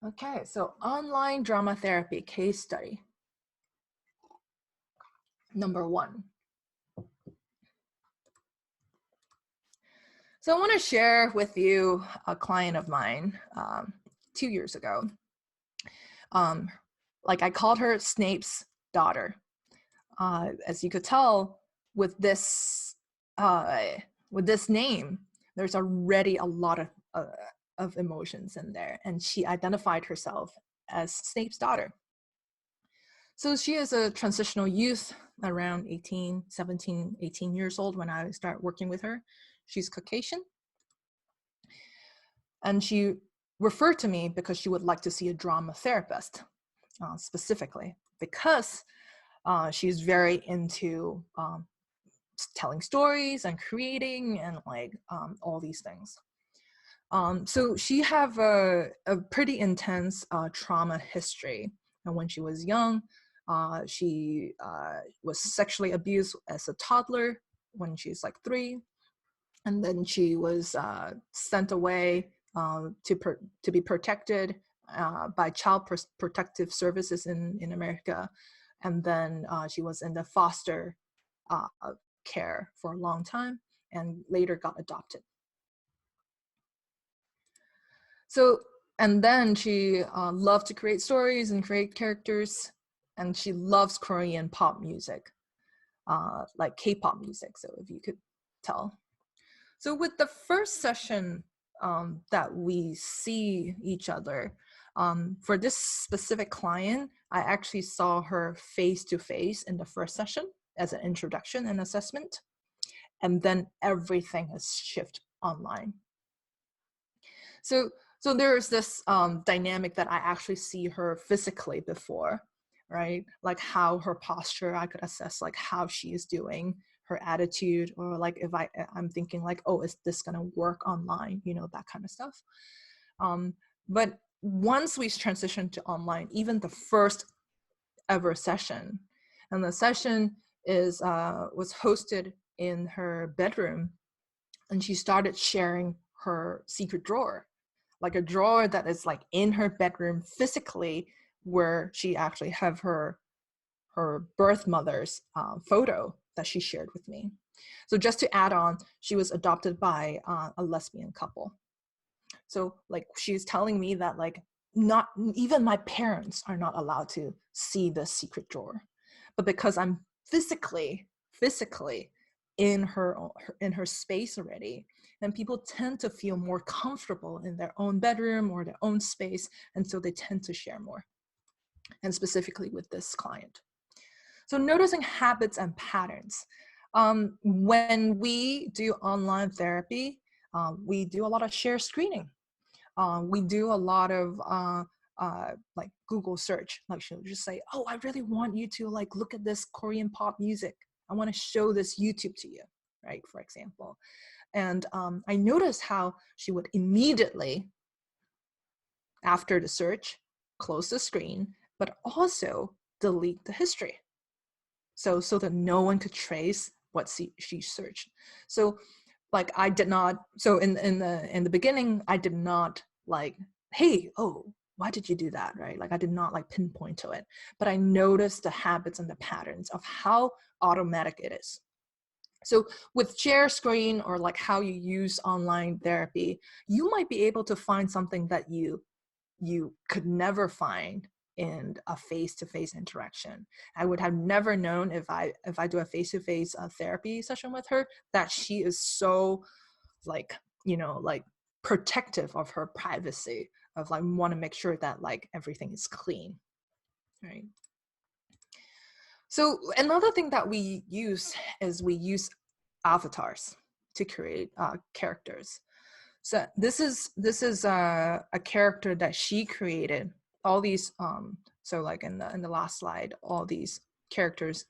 Okay, so online drama therapy case study. Number 1. So I want to share with you a client of mine 2 years ago. Like I called her Snape's daughter. As you could tell with this name, there's already a lot of emotions in there, and she identified herself as Snape's daughter. So she is a transitional youth around 17, 18 years old when I start working with her. She's Caucasian. And she referred to me because she would like to see a drama therapist, specifically because she's very into telling stories and creating and like all these things. So she have a pretty intense trauma history. And when she was young, she was sexually abused as a toddler when she's like 3. And then she was sent away to be protected by Child Protective Services in America. And then she was in the foster care for a long time and later got adopted. So, and then she loved to create stories and create characters, and she loves Korean pop music, like K-pop music, so if you could tell. So with the first session that we see each other, for this specific client, I actually saw her face-to-face in the first session as an introduction and assessment, and then everything has shifted online. So there's this dynamic that I actually see her physically before, right? Like how her posture, I could assess like how she is doing, her attitude, or like if I'm thinking like, oh, is this gonna work online? You know, that kind of stuff. But once we transitioned to online, even the first ever session, and the session was hosted in her bedroom, and she started sharing her secret drawer, like a drawer that is like in her bedroom physically, where she actually have her birth mother's photo that she shared with me. So just to add on, she was adopted by a lesbian couple. So like she's telling me that like not even my parents are not allowed to see the secret drawer, but because I'm physically in her space already, and people tend to feel more comfortable in their own bedroom or their own space, and so they tend to share more, and specifically with this client. So noticing habits and patterns. When we do online therapy, we do a lot of share screening. We do a lot of like Google search. Like she'll just say, oh, I really want you to like look at this Korean pop music. I want to show this YouTube to you, right? For example. And I noticed how she would immediately, after the search, close the screen, but also delete the history. So that no one could trace what she searched. So like I did not, so in the beginning, I did not like, hey, oh, why did you do that, right? Like I did not like pinpoint to it, but I noticed the habits and the patterns of how automatic it is. So with share screen, or like how you use online therapy, you might be able to find something that you could never find in a face-to-face interaction. I would have never known if I do a face-to-face therapy session with her, that she is so like, you know, like protective of her privacy, of like want to make sure that like everything is clean, right? So another thing that we use is we use avatars to create characters. So this is a character that she created. All these so like in the last slide, all these characters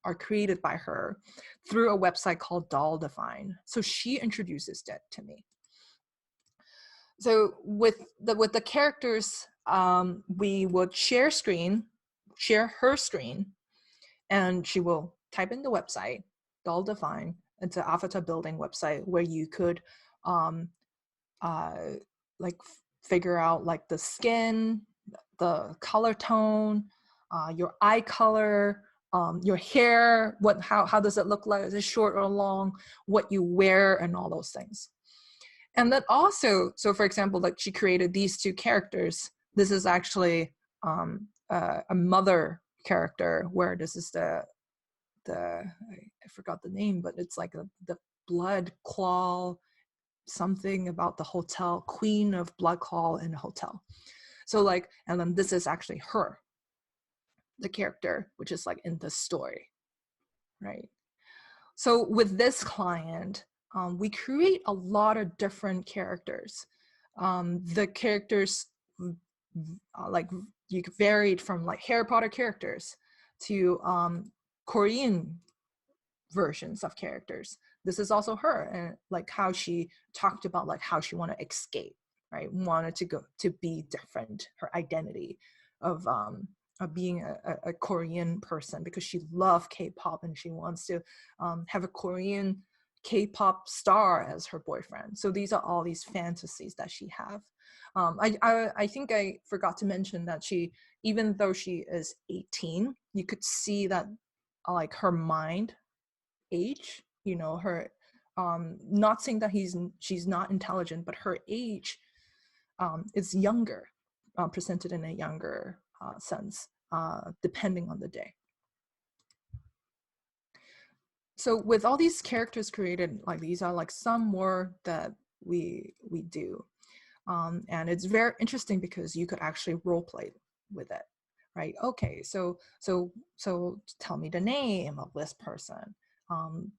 are created by her through a website called Doll Define. So she introduces that to me. So with the characters, we would share her screen, and she will type in the website, Doll Define. It's an avatar building website where you could like figure out like the skin, the color tone, your eye color, your hair, how does it look like? Is it short or long? What you wear and all those things. And then also, so for example, like she created these two characters. This is actually a mother character where this is I forgot the name, but it's like the blood claw, something about the hotel, queen of blood claw in a hotel. So like, and then this is actually her, the character, which is like in the story, right? So with this client, we create a lot of different characters. The characters like you varied from like Harry Potter characters to Korean versions of characters. This is also her, and like how she talked about like how she wanted to escape, right? Wanted to go to be different, her identity of being a Korean person, because she loved K-pop and she wants to have a Korean K-pop star as her boyfriend. So these are all these fantasies that she have. I think I forgot to mention that she, even though she is 18, you could see that like her mind age, you know, her not saying that she's not intelligent, but her age is younger, presented in a younger sense, depending on the day. So with all these characters created, like these are like some more that we do. And it's very interesting because you could actually role play with it, right? Okay, so tell me the name of this person.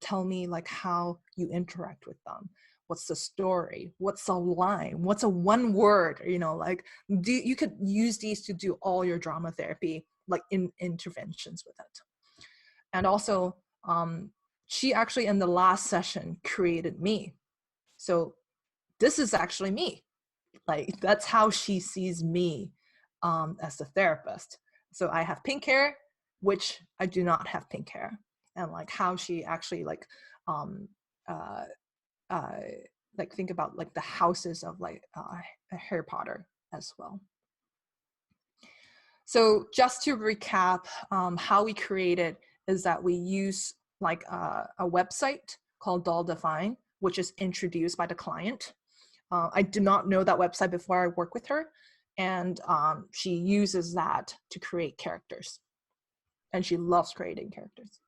Tell me like how you interact with them. What's the story? What's a line? What's a one word? You know, like you could use these to do all your drama therapy, like interventions with it. And also, she actually in the last session created me. So this is actually me. Like that's how she sees me as a therapist. So I have pink hair, which I do not have pink hair, and like how she actually like think about like the houses of like Harry Potter as well. So just to recap, how we created is that we use like a website called Doll Define, which is introduced by the client. I did not know that website before I worked with her, and she uses that to create characters, and she loves creating characters.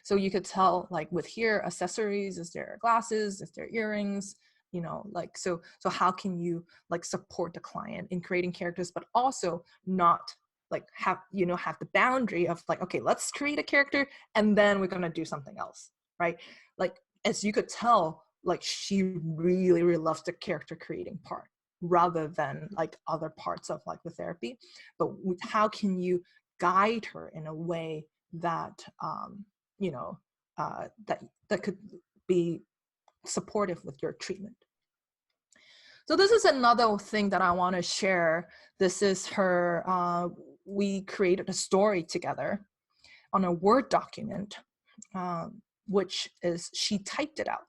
So you could tell like with here accessories, is there glasses, is there earrings, you know, like so how can you like support the client in creating characters, but also not like have the boundary of like, okay, let's create a character and then we're going to do something else, right? Like as you could tell, like she really loves the character creating part rather than like other parts of like the therapy. But how can you guide her in a way that that could be supportive with your treatment? So this is another thing that I want to share. This is her, we created a story together on a Word document, which is, she typed it out.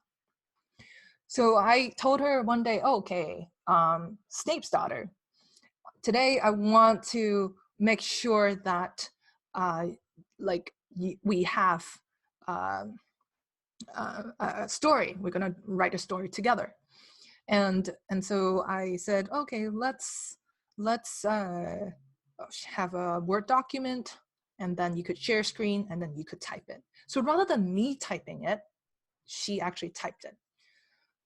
So I told her one day, oh, okay, Snape's daughter, today I want to make sure that we have a story. We're going to write a story together. And so I said, okay, let's have a Word document, and then you could share screen, and then you could type it. So rather than me typing it, she actually typed it.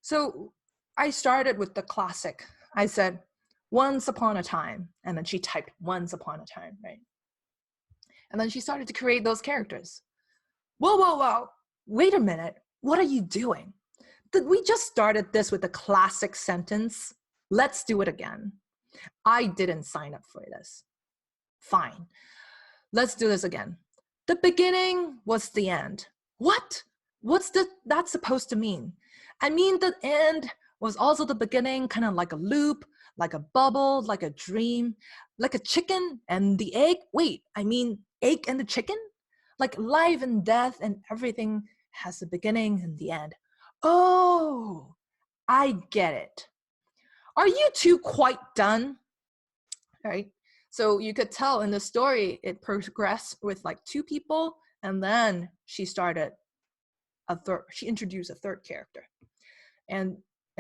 So I started with the classic. I said, once upon a time, and then she typed once upon a time, right? And then she started to create those characters. Whoa, wait a minute, what are you doing? We just started this with a classic sentence. Let's do it again. I didn't sign up for this. Fine. Let's do this again. The beginning was the end. What? What's that supposed to mean? I mean, the end was also the beginning, kind of like a loop, like a bubble, like a dream, like a chicken and the egg. Wait, I mean, egg and the chicken? Like life and death and everything has a beginning and the end. Oh, I get it. are you two quite done? Right? So you could tell in the story, it progressed with like 2 people, and then she introduced a third character, and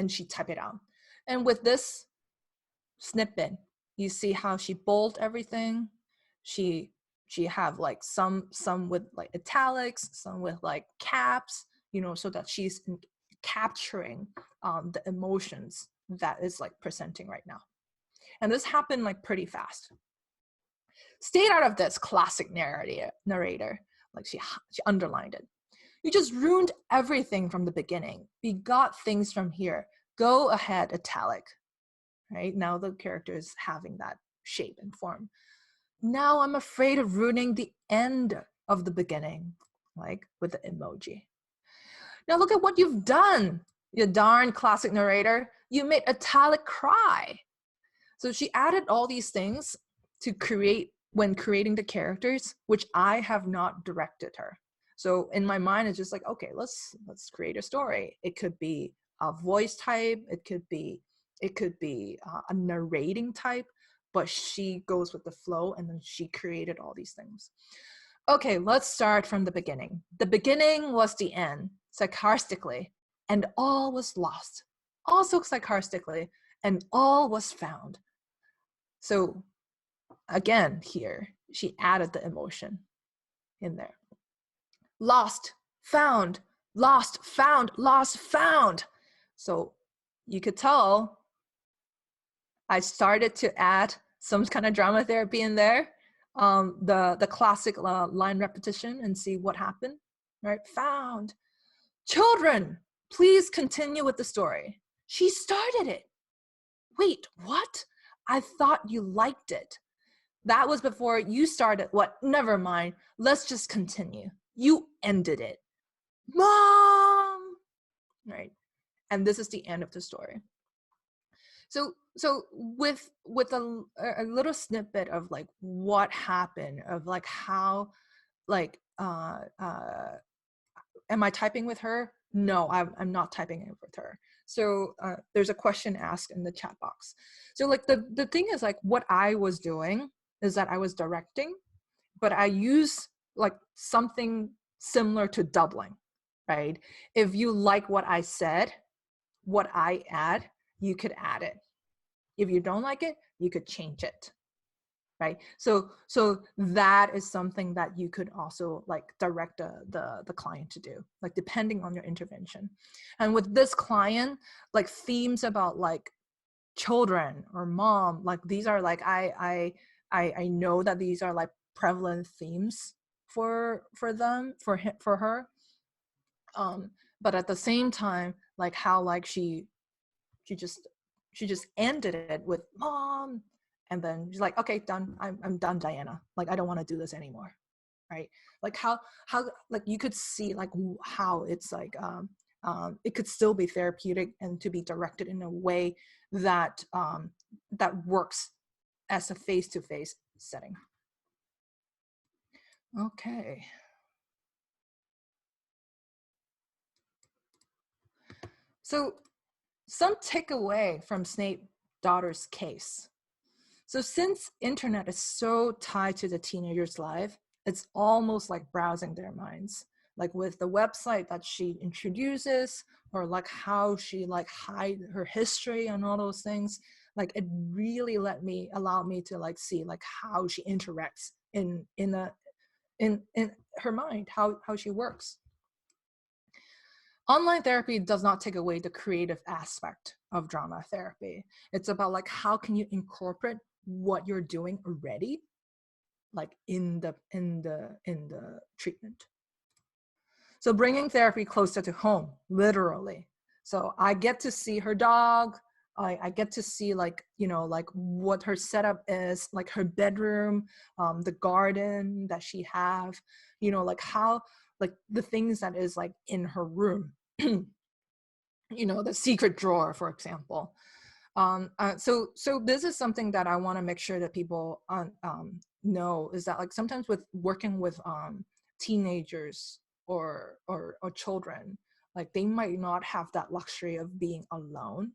she typed it out. And with this snippet, you see how she bold everything. She have like some with like italics, some with like caps, so that she's capturing the emotions that is like presenting right now. And this happened like pretty fast. Stayed out of this, classic narrator. Like she underlined it. You just ruined everything from the beginning. We got things from here. Go ahead, italic. Right? Now the character is having that shape and form. Now I'm afraid of ruining the end of the beginning, like with the emoji. Now look at what you've done, you darn classic narrator. You made italic cry. So she added all these things to create when creating the characters, which I have not directed her. So in my mind, it's just like, okay, let's create a story. It could be a voice type. It could be a narrating type, but she goes with the flow, and then she created all these things. Okay, let's start from the beginning. The beginning was the end, sarcastically, and all was lost. Also sarcastically, and all was found. So again, here, she added the emotion in there. Lost, found, lost, found, lost, found. So you could tell I started to add some kind of drama therapy in there. The classic line repetition, and see what happened, right? Found. Children, please continue with the story. She started it. Wait, what? I thought you liked it. That was before you started. What? Never mind. Let's just continue. You ended it. Mom! Right? And this is the end of the story. So with a little snippet of like what happened, of like how, like, am I typing with her? No, I'm not typing it with her. So there's a question asked in the chat box. So like the thing is, like, what I was doing is that I was directing, but I use like something similar to doubling, right? If you like what I said, what I add, you could add it. If you don't like it, you could change it, right? So that is something that you could also like direct the client to do, like depending on your intervention. And with this client, like themes about like children or mom, like these are like I know that these are like prevalent themes for them, for her. But at the same time, like how like she just ended it with mom, and then she's like, okay, done. I'm done, Diana. Like I don't want to do this anymore, right? Like how like you could see like how it's like it could still be therapeutic and to be directed in a way that that works as a face-to-face setting. Okay. So some takeaway from Snape's daughter's case. So since internet is so tied to the teenager's life, it's almost like browsing their minds. Like with the website that she introduces, or like how she like hide her history and all those things, like it really allowed me to like see like how she interacts in her mind, how she works. Online therapy does not take away the creative aspect of drama therapy. It's about like how can you incorporate what you're doing already, like in the treatment. So bringing therapy closer to home, literally. So I get to see her dog. I get to see like, like what her setup is, like her bedroom, the garden that she have, like how, like the things that is like in her room, the secret drawer, for example. So this is something that I want to make sure that people know, is that like sometimes with working with teenagers or children, like they might not have that luxury of being alone.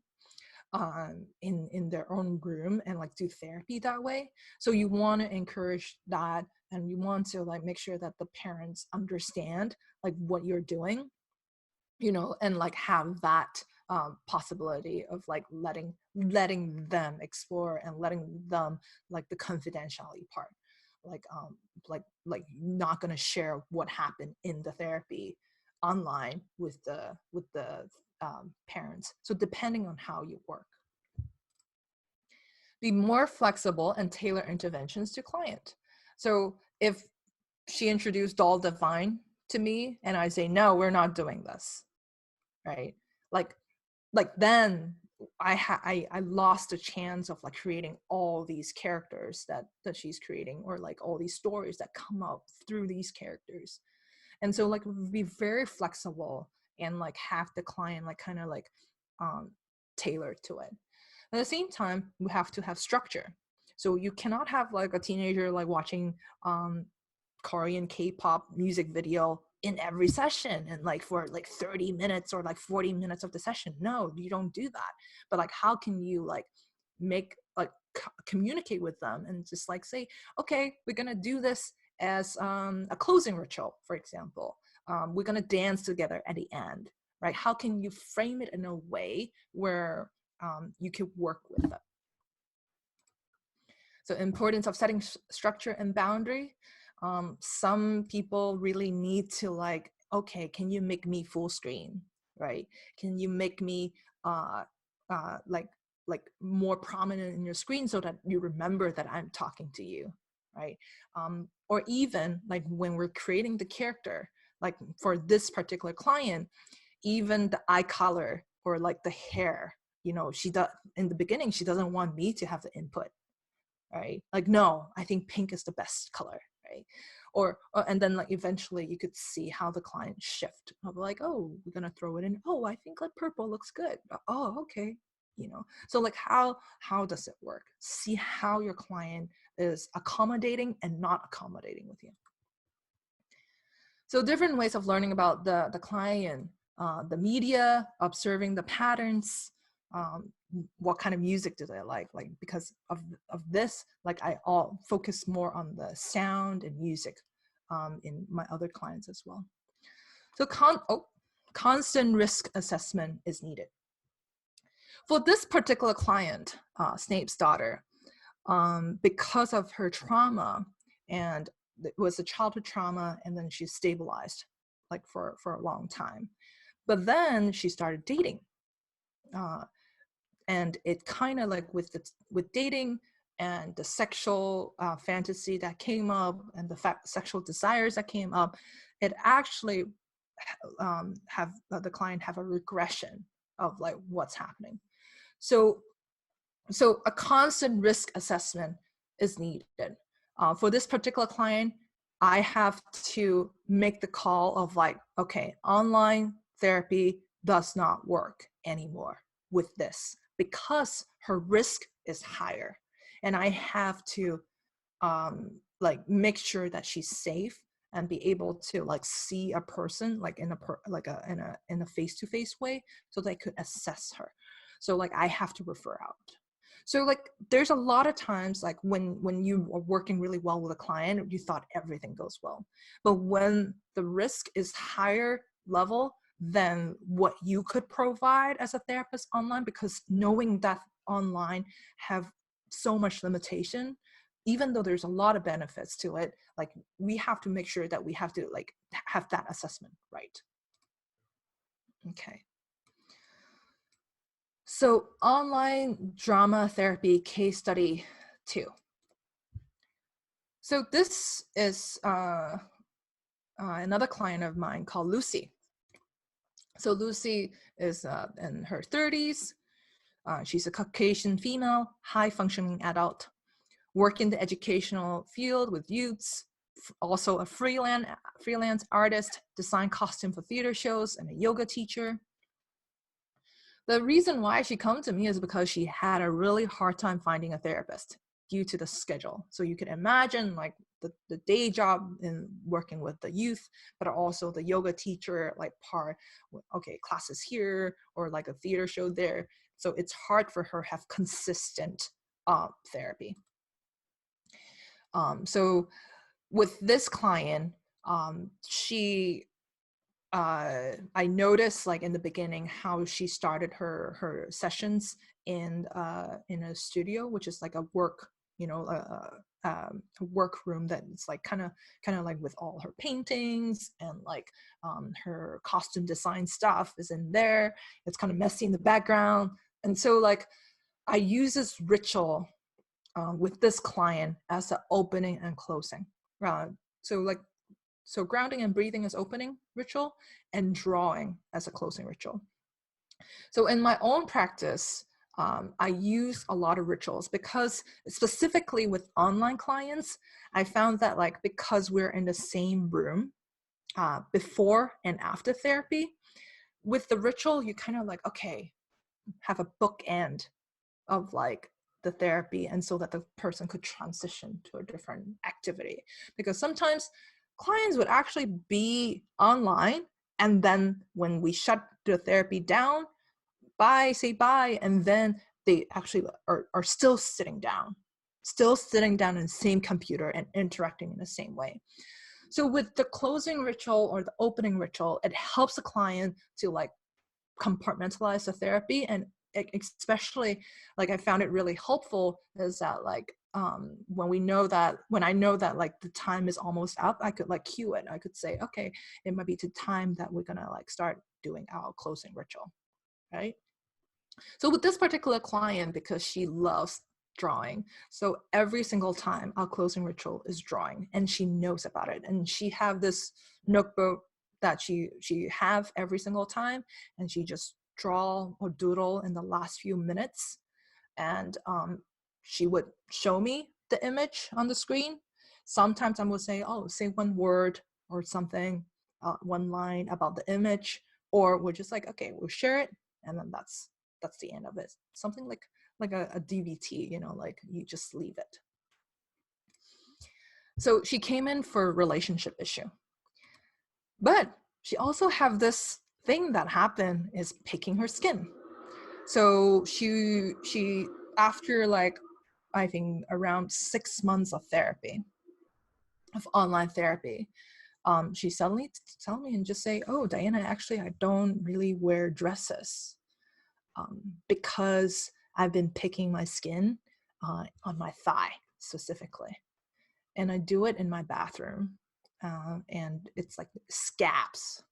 in their own room and like do therapy that way. So you want to encourage that, and you want to like make sure that the parents understand like what you're doing, you know, and like have that possibility of like letting them explore and letting them like the confidentiality part, like not going to share what happened in the therapy online with the parents. So depending on how you work, be more flexible and tailor interventions to client. So if she introduced Doll Divine to me and I say, no, we're not doing this, right? Like then I lost a chance of like creating all these characters that she's creating, or like all these stories that come up through these characters. And so like be very flexible and like have the client like kind of like tailored to it. At the same time, we have to have structure. So you cannot have like a teenager like watching Korean K-pop music video in every session and like for like 30 minutes or like 40 minutes of the session. No, you don't do that. But like, how can you like make like communicate with them and just like say, okay, we're gonna do this as a closing ritual, for example. We're gonna dance together at the end, right? How can you frame it in a way where you can work with them? So importance of setting structure and boundary. Some people really need to like, okay, can you make me full screen, right? Can you make me like more prominent in your screen so that you remember that I'm talking to you, right? Or even like when we're creating the character, like for this particular client, even the eye color or like the hair, you know, she does in the beginning, she doesn't want me to have the input, right? Like, no, I think pink is the best color, right? Or and then like eventually you could see how the client shift of like, oh, we're gonna throw it in. Oh, I think like purple looks good. Oh, okay, you know. So like how does it work? See how your client is accommodating and not accommodating with you. So different ways of learning about the client, the media, observing the patterns, what kind of music do they like because of this, like I all focus more on the sound and music in my other clients as well. So constant risk assessment is needed. For this particular client, Snape's daughter, because of her trauma, and it was a childhood trauma, and then she stabilized like for a long time. But then she started dating. And it kind of like with dating and the sexual fantasy that came up and the sexual desires that came up, it actually have the client have a regression of like what's happening. So a constant risk assessment is needed. For this particular client, I have to make the call of like, okay, online therapy does not work anymore with this because her risk is higher. And I have to like make sure that she's safe and be able to like see a person like in a face-to-face way so they could assess her. So like I have to refer out. So like there's a lot of times like when you are working really well with a client, you thought everything goes well. But when the risk is higher level than what you could provide as a therapist online, because knowing that online have so much limitation, even though there's a lot of benefits to it, like we have to make sure that we have to like have that assessment right. Okay. So online drama therapy case study 2. So this is another client of mine called Lucy. So Lucy is in her 30s. She's a Caucasian female, high-functioning adult, work in the educational field with youths, also a freelance artist, design costume for theater shows, and a yoga teacher. The reason why she came to me is because she had a really hard time finding a therapist. due to the schedule. So you can imagine like the day job in working with the youth, but also the yoga teacher like part, okay, classes here or like a theater show there. So it's hard for her to have consistent therapy. So with this client, I noticed like in the beginning how she started her sessions in a studio, which is like a work, a workroom that's like kind of like with all her paintings and like her costume design stuff is in there. It's kind of messy in the background, and so like I use this ritual with this client as the opening and closing. So like so grounding and breathing as opening ritual and drawing as a closing ritual. So in my own practice, I use a lot of rituals because specifically with online clients, I found that like because we're in the same room before and after therapy, with the ritual, you kind of like, okay, have a bookend of like the therapy, and so that the person could transition to a different activity. Because sometimes clients would actually be online, and then when we shut the therapy down, say bye, and then they actually are still sitting down in the same computer and interacting in the same way. So with the closing ritual or the opening ritual, it helps the client to like compartmentalize the therapy. And especially like I found it really helpful is that like when I know that like the time is almost up, I could like cue it. I could say, okay, it might be the time that we're gonna like start doing our closing ritual, right? So with this particular client, because she loves drawing, so every single time our closing ritual is drawing, and she knows about it, and she have this notebook that she have every single time, and she just draw or doodle in the last few minutes, and she would show me the image on the screen. Sometimes I would say, oh, say one word or something, one line about the image, or we're just like, okay, we'll share it, and then that's the end of it. Something like a DVT, like you just leave it. So she came in for a relationship issue, but she also have this thing that happened is picking her skin. So she after like I think around 6 months of therapy, of online therapy, she suddenly tell me and just say, oh, Diana, actually I don't really wear dresses because I've been picking my skin on my thigh specifically. And I do it in my bathroom, and it's like scabs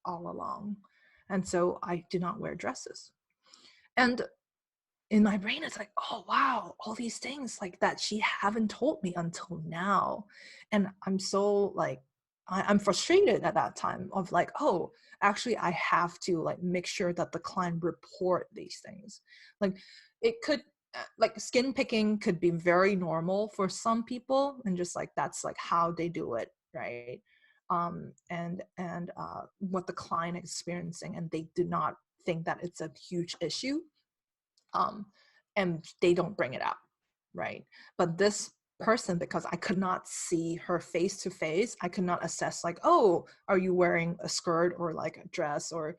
all along. And so I do not wear dresses. And in my brain, it's like, oh, wow, all these things like that she haven't told me until now. And I'm so like, I'm frustrated at that time of like, oh, actually I have to like make sure that the client report these things. Like it could, like skin picking could be very normal for some people, and just like that's like how they do it, right? And what the client is experiencing, and they do not think that it's a huge issue, and they don't bring it up, right? But this person, because I could not see her face to face, I could not assess like, oh, are you wearing a skirt or like a dress or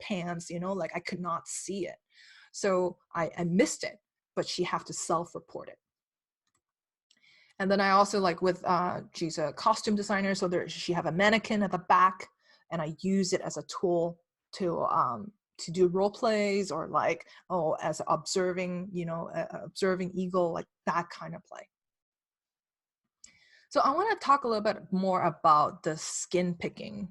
pants, like I could not see it. So I missed it, but she have to self-report it. And then I also like with, she's a costume designer, so she have a mannequin at the back, and I use it as a tool to do role plays, or like, oh, as observing, observing eagle, like that kind of play. So I want to talk a little bit more about the skin picking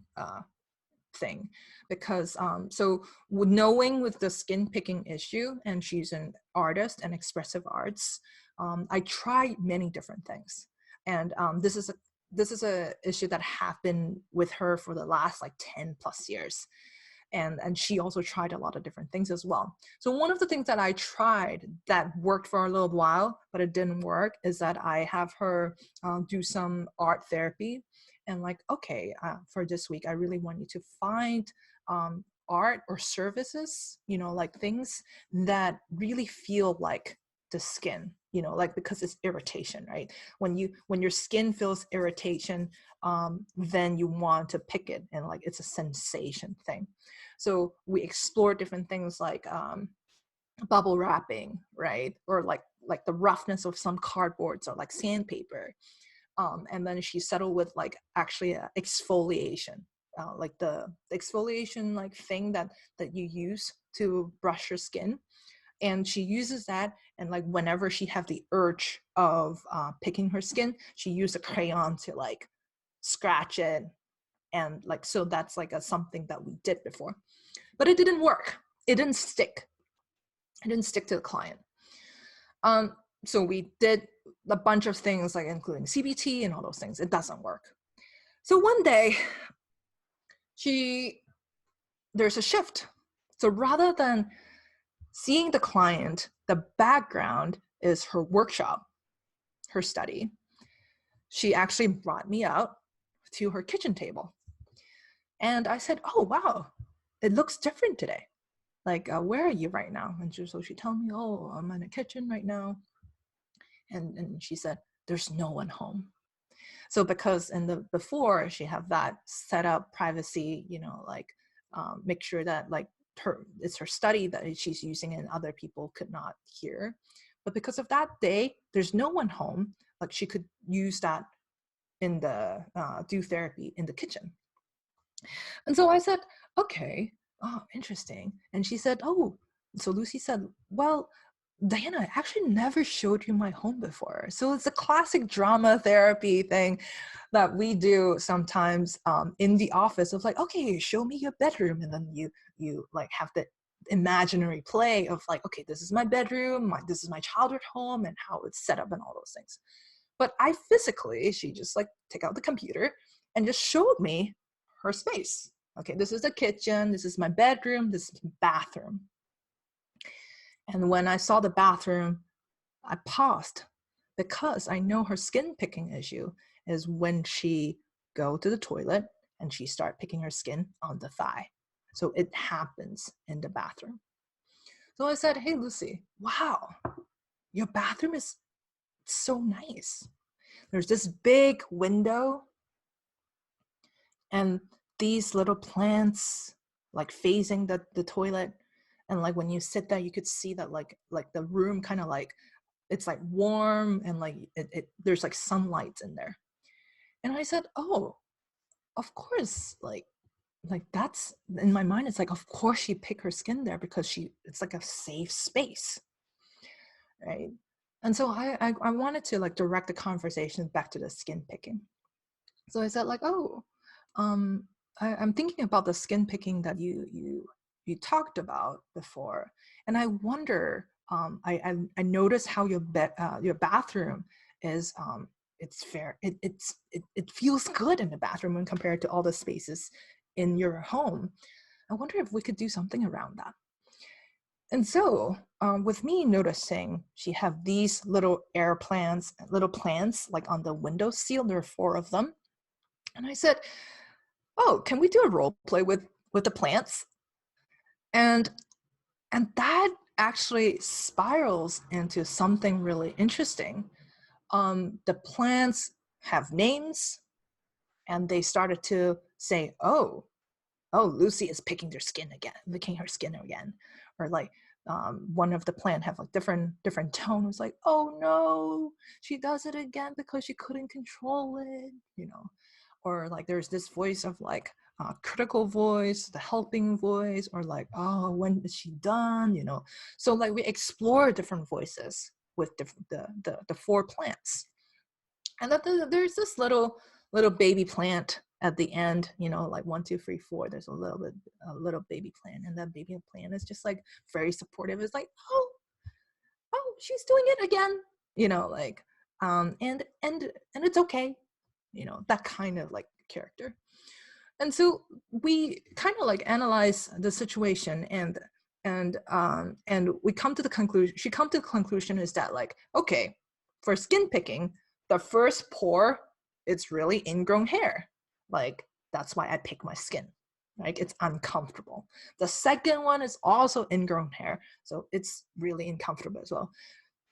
thing, because so knowing with the skin picking issue, and she's an artist and expressive arts, I tried many different things, and this is a issue that happened with her for the last like 10 plus years. And she also tried a lot of different things as well. So one of the things that I tried that worked for a little while, but it didn't work, is that I have her do some art therapy. And like, okay, for this week, I really want you to find art or services, like things that really feel like the skin, you know, like because it's irritation, right? When your skin feels irritation, then you want to pick it, and like it's a sensation thing. So we explore different things like bubble wrapping, right? Or like the roughness of some cardboards or like sandpaper. And then she settled with like actually exfoliation, like the exfoliation like thing that you use to brush your skin. And she uses that, and like whenever she have the urge of picking her skin, she used a crayon to like scratch it. And like, so that's like something that we did before, but it didn't work. It didn't stick. It didn't stick to the client. So we did a bunch of things, like including CBT and all those things. It doesn't work. So one day, there's a shift. So rather than seeing the client, the background is her workshop, her study. She actually brought me out to her kitchen table. And I said, oh, wow, it looks different today. Like, where are you right now? And so she told me, oh, I'm in the kitchen right now. And she said, there's no one home. So because in the before she have that set up privacy, you know, like make sure that like it's her study that she's using and other people could not hear. But because of that day, there's no one home, like she could use that in the do therapy in the kitchen. And so I said, okay, oh, interesting. And she said, oh, so Lucy said, well, Diana, I actually never showed you my home before. So it's a classic drama therapy thing that we do sometimes in the office of like, okay, show me your bedroom. And then you like have the imaginary play of like, okay, this is my bedroom, this is my childhood home and how it's set up and all those things. But she just like take out the computer and just showed me her space. Okay, this is the kitchen, this is my bedroom, this is the bathroom. And when I saw the bathroom, I paused because I know her skin picking issue is when she go to the toilet and she start picking her skin on the thigh. So it happens in the bathroom. So I said, hey, Lucy, wow, your bathroom is so nice. There's this big window and these little plants like facing the toilet. And like when you sit there, you could see that like the room kind of like, it's like warm and like there's like sunlight in there. And I said, oh, of course, like that's in my mind. It's like, of course she picked her skin there because it's like a safe space, right? And so I wanted to like direct the conversation back to the skin picking. So I said like, oh, I'm thinking about the skin picking that you talked about before, and I wonder. I noticed how your bathroom is. It's fair. It feels good in the bathroom when compared to all the spaces in your home. I wonder if we could do something around that. And so, with me noticing, she have these little plants like on the windowsill. There are 4 of them, and I said, oh, can we do a role play with the plants? And that actually spirals into something really interesting. The plants have names, and they started to say, oh, Lucy is picking her skin again. Or like one of the plant have like different tone. It was like, oh no, she does it again because she couldn't control it, you know. Or like there's this voice of like critical voice, the helping voice, or like, oh, when is she done, you know. So like we explore different voices with the 4 plants. And that there's this little baby plant at the end, you know, like 1, 2, 3, 4, there's a little baby plant, and that baby plant is just like very supportive. It's like, oh, she's doing it again, you know, like and it's okay, you know, that kind of like character. And so we kind of like analyze the situation, and we come to the conclusion. She come to the conclusion is that like, okay, for skin picking, the first pore, it's really ingrown hair. Like that's why I pick my skin. Like it's uncomfortable. The second one is also ingrown hair, so it's really uncomfortable as well.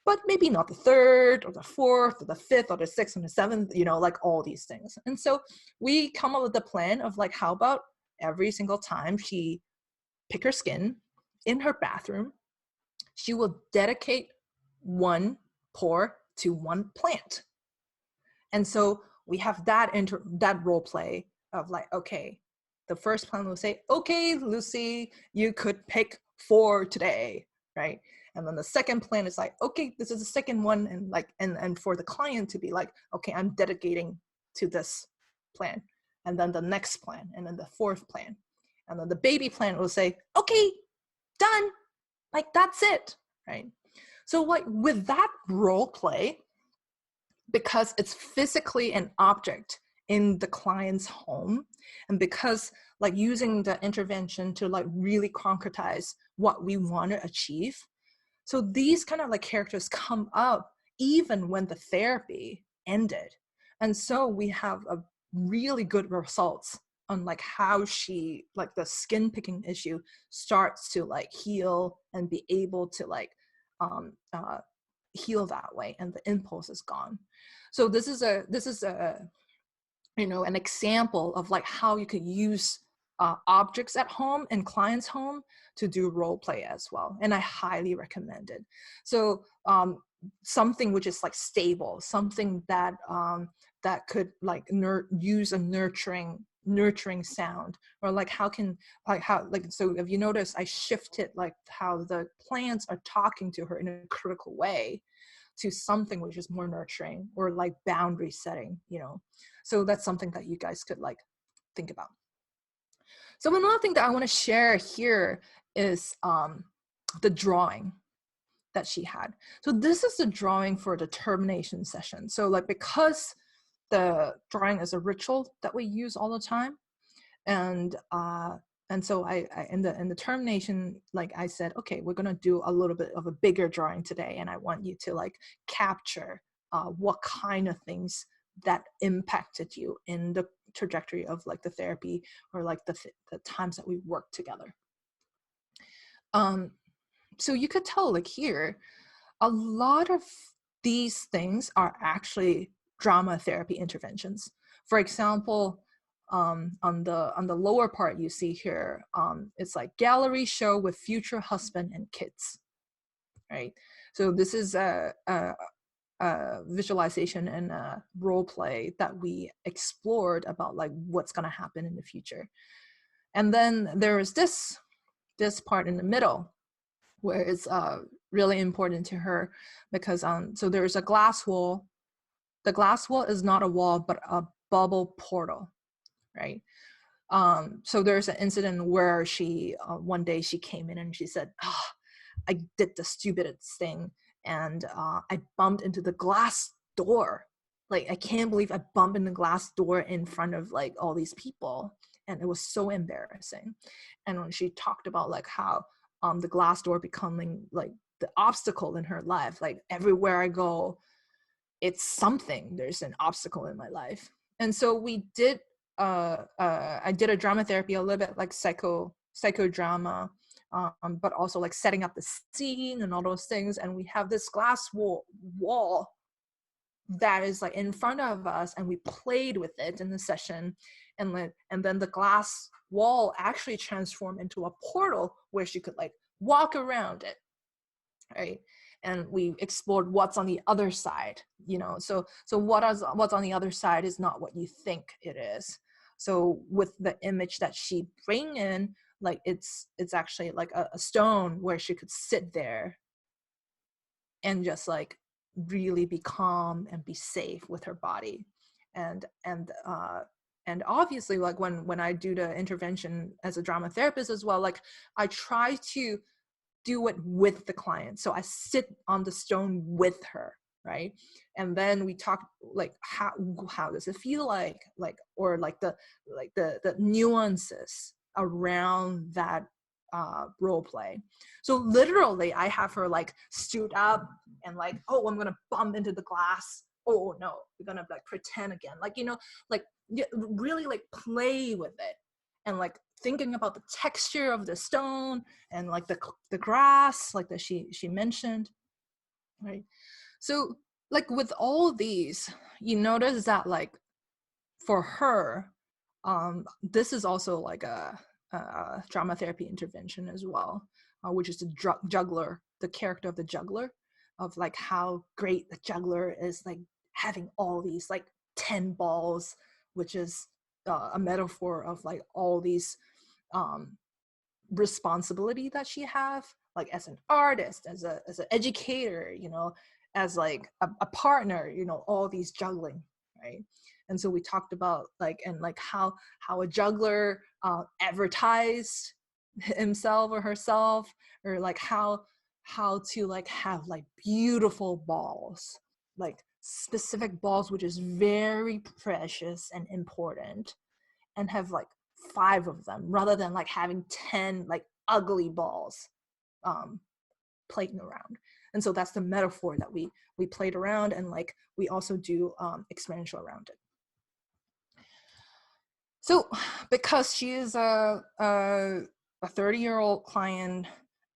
but maybe not the third or the fourth or the fifth or the sixth or the seventh, you know, like all these things. And so we come up with a plan of like, how about every single time she pick her skin in her bathroom, she will dedicate one pour to one plant. And so we have that role play of like, okay, the first plant will say, okay, Lucy, you could pick 4 today, right? And then the second plant is like, okay, this is the second one, and like, and for the client to be like, okay, I'm dedicating to this plant, and then the next plant, and then the fourth plant, and then the baby plant will say, okay, done, like that's it, right? So like with that role play, because it's physically an object in the client's home, and because like using the intervention to like really concretize what we want to achieve, so these kind of like characters come up even when the therapy ended. And so we have a really good results on like how she, like the skin picking issue starts to like heal and be able to like heal that way, and the impulse is gone. So this is a you know, an example of like how you could use objects at home and clients home to do role play as well, and I highly recommend it. So something which is like stable, something that that could like use a nurturing sound, or like how can like how like, so if you notice I shifted like how the plants are talking to her in a critical way to something which is more nurturing or like boundary setting, you know. So that's something that you guys could like think about. So another thing that I want to share here is the drawing that she had. So this is the drawing for the termination session. So like, because the drawing is a ritual that we use all the time, and so I in the termination, like I said, okay, we're gonna do a little bit of a bigger drawing today, and I want you to like capture what kind of things that impacted you in the trajectory of like the therapy, or like the times that we worked together. So you could tell like here, a lot of these things are actually drama therapy interventions. For example, on the lower part you see here, it's like gallery show with future husband and kids, right? So this is a visualization and a role play that we explored about like what's going to happen in the future. And then there is this part in the middle where it's really important to her, because so there's a glass wall. The glass wall is not a wall but a bubble portal, right? So there's an incident where she one day she came in and she said, oh, I did the stupidest thing, and I bumped into the glass door. Like, I can't believe I bumped into the glass door in front of like all these people, and it was so embarrassing. And when she talked about like how the glass door becoming like the obstacle in her life, like everywhere I go, it's something, there's an obstacle in my life. And so we did I did a drama therapy, a little bit like psychodrama, but also like setting up the scene and all those things. And we have this glass wall that is like in front of us, and we played with it in the session, and then the glass wall actually transformed into a portal where she could like walk around it, right? And we explored what's on the other side, you know. So what's on the other side is not what you think it is. So with the image that she bring in, like it's actually like a stone where she could sit there and just like really be calm and be safe with her body. And obviously, like when I do the intervention as a drama therapist as well, like I try to do it with the client. So I sit on the stone with her, right? And then we talk like how does it feel like, or like the nuances around that role play. So literally I have her like stood up and like, oh, I'm gonna bump into the glass. Oh no, we're gonna like pretend again, like, you know, like really like play with it, and like thinking about the texture of the stone and like the grass, like that she mentioned. right? So like with all these, you notice that like for her, this is also like a drama therapy intervention as well, which is the juggler, the character of the juggler, of like how great the juggler is, like having all these like 10 balls, which is a metaphor of like all these um, responsibility that she have, like as an artist, as an educator, you know, as like a partner, you know, all these juggling, right? And so we talked about like, and like how a juggler advertised himself or herself, or like how to like have like beautiful balls, like specific balls which is very precious and important, and have like 5 of them rather than like having 10 like ugly balls um playing around. And so that's the metaphor that we played around, and like we also do experiential around it. So because she is a 30-year-old client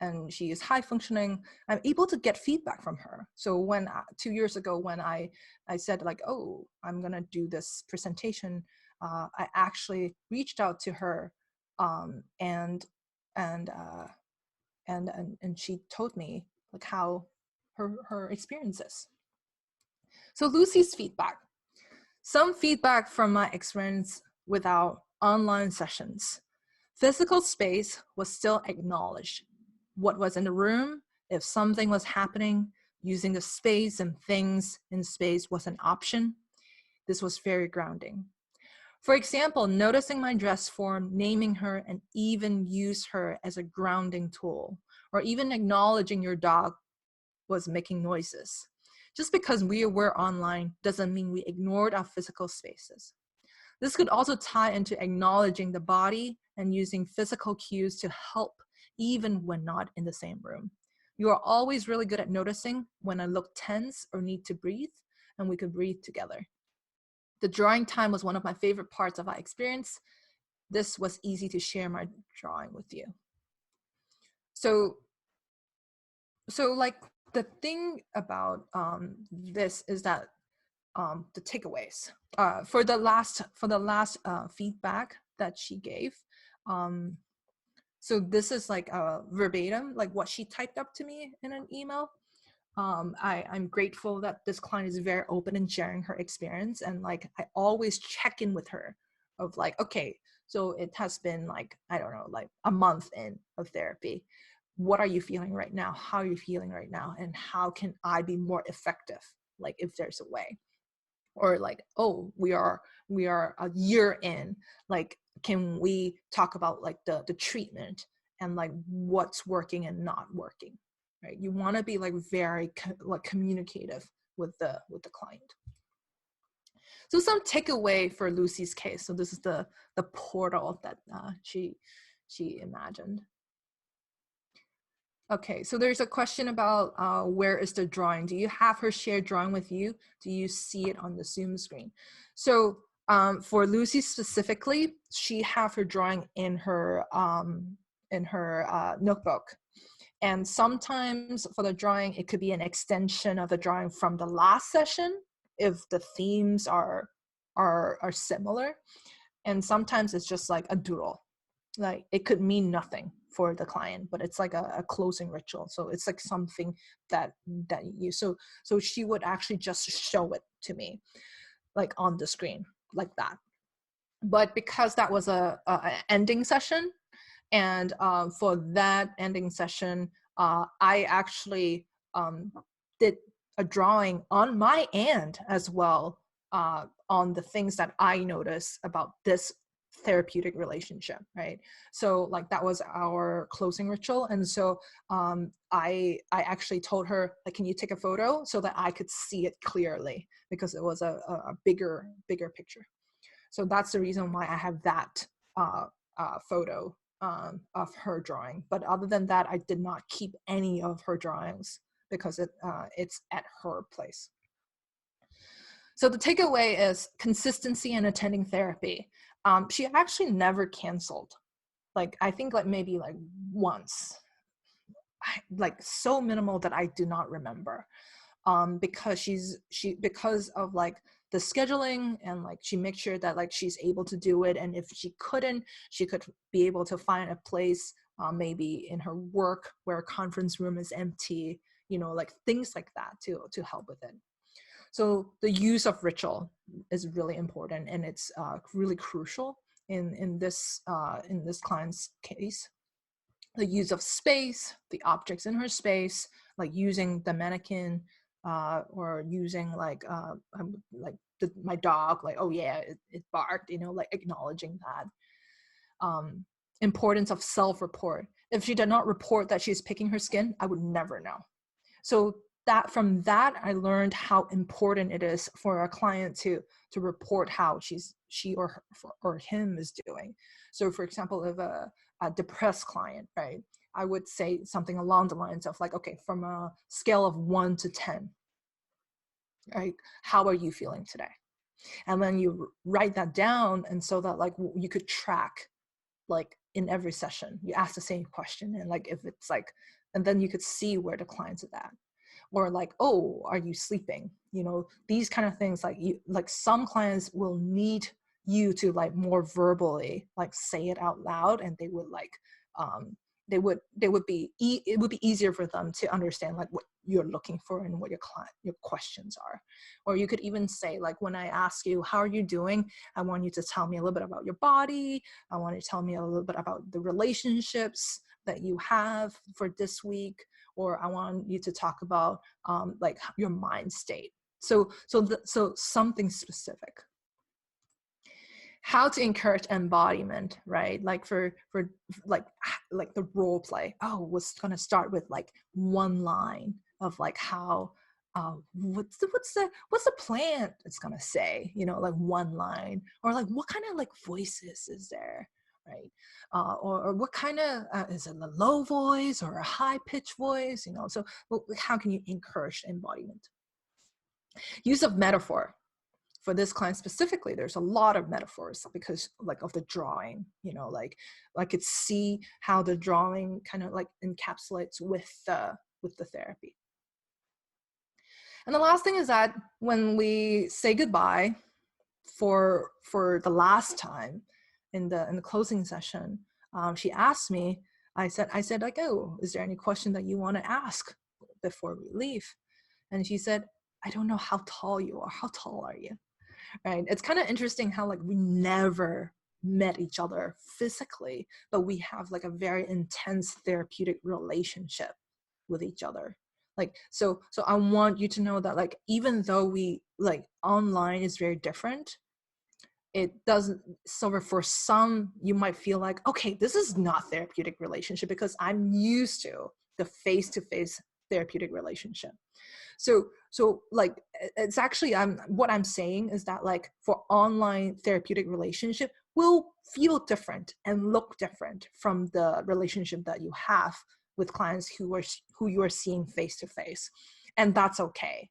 and she is high functioning, I'm able to get feedback from her. So when 2 years ago, when I said like, oh, I'm gonna do this presentation, I actually reached out to her, and she told me like how her experience is. So Lucy's feedback. Some feedback from my experience without online sessions. Physical space was still acknowledged. What was in the room, if something was happening, using the space and things in space was an option. This was very grounding. For example, noticing my dress form, naming her, and even use her as a grounding tool, or even acknowledging your dog was making noises. Just because we were online doesn't mean we ignored our physical spaces. This could also tie into acknowledging the body and using physical cues to help even when not in the same room. You are always really good at noticing when I look tense or need to breathe, and we could breathe together. The drawing time was one of my favorite parts of our experience. This was easy to share my drawing with you. So like the thing about this is that the takeaways for the last feedback that she gave. So this is like verbatim, like what she typed up to me in an email. I'm grateful that this client is very open in sharing her experience, and like I always check in with her of like, okay, so it has been like, I don't know, like a month in of therapy. What are you feeling right now? How are you feeling right now? And how can I be more effective? Like if there's a way. Or like, oh, we are a year in, like can we talk about like the treatment and like what's working and not working, right? You want to be like very like communicative with the client. So some takeaway for Lucy's case. So this is the portal that she imagined. Okay, so there's a question about where is the drawing? Do you have her share drawing with you? Do you see it on the Zoom screen? So for Lucy specifically, she have her drawing in her notebook. And sometimes for the drawing, it could be an extension of the drawing from the last session if the themes are similar. And sometimes it's just like a doodle. Like it could mean nothing for the client, but it's like a closing ritual. So it's like something that you, so she would actually just show it to me like on the screen like that. But because that was a ending session, and for that ending session, I actually did a drawing on my end as well, on the things that I noticed about this therapeutic relationship, right? So like that was our closing ritual. And so I actually told her, like, can you take a photo so that I could see it clearly, because it was a bigger picture. So that's the reason why I have that photo of her drawing. But other than that, I did not keep any of her drawings because it's at her place. So the takeaway is consistency in attending therapy. She actually never canceled. Like I think like maybe like once. like so minimal that I do not remember, because because of like the scheduling, and like she makes sure that like she's able to do it, and if she couldn't, she could be able to find a place, maybe in her work where a conference room is empty, like things like that to help with it. So the use of ritual is really important, and it's really crucial in this client's case. The use of space, the objects in her space, like using the mannequin, or using like my dog, like, oh yeah, it barked, like acknowledging that. Importance of self-report. If she did not report that she's picking her skin, I would never know. So from that, I learned how important it is for a client to report how she or him is doing. So for example, if a depressed client, right, I would say something along the lines of like, okay, from a scale of 1 to 10, right, how are you feeling today? And then you write that down, and so that like you could track, like in every session you ask the same question, and like if it's like, and then you could see where the client's at. Or like, oh, are you sleeping? These kind of things. Like some clients will need you to like more verbally like say it out loud, and they would like it would be easier for them to understand like what you're looking for and what your questions are. Or you could even say, like, when I ask you how are you doing, I want you to tell me a little bit about your body. I want you to tell me a little bit about the relationships that you have for this week. Or I want you to talk about like your mind state. So something specific. How to encourage embodiment, right? Like for like the role play. Oh, was gonna start with like one line of like how what's the plant it's gonna say, like one line. Or like what kind of like voices is there, right? Or what kind of is it a low voice or a high pitched voice, so how can you encourage embodiment? Use of metaphor. For this client specifically, there's a lot of metaphors because like of the drawing, like I could see how the drawing kind of like encapsulates with the therapy. And the last thing is that when we say goodbye for the last time in the closing session, she asked me, I said like, oh, is there any question that you want to ask before we leave? And she said, I don't know how tall you are. How tall are you? Right? It's kind of interesting how like we never met each other physically, but we have like a very intense therapeutic relationship with each other. Like, so I want you to know that like, even though we like online is very different, it doesn't, so for some, you might feel like, okay, this is not therapeutic relationship because I'm used to the face-to-face therapeutic relationship. So like, it's actually, what I'm saying is that like for online therapeutic relationship will feel different and look different from the relationship that you have with clients who you are seeing face to face. And that's okay.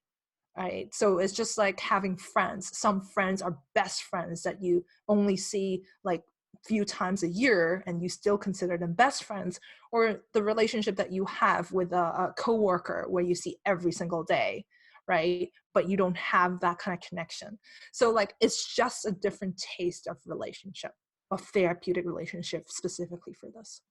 Right. So it's just like having friends. Some friends are best friends that you only see like few times a year and you still consider them best friends. Or the relationship that you have with a coworker where you see every single day, right? But you don't have that kind of connection. So like, it's just a different taste of relationship, of therapeutic relationship specifically for this.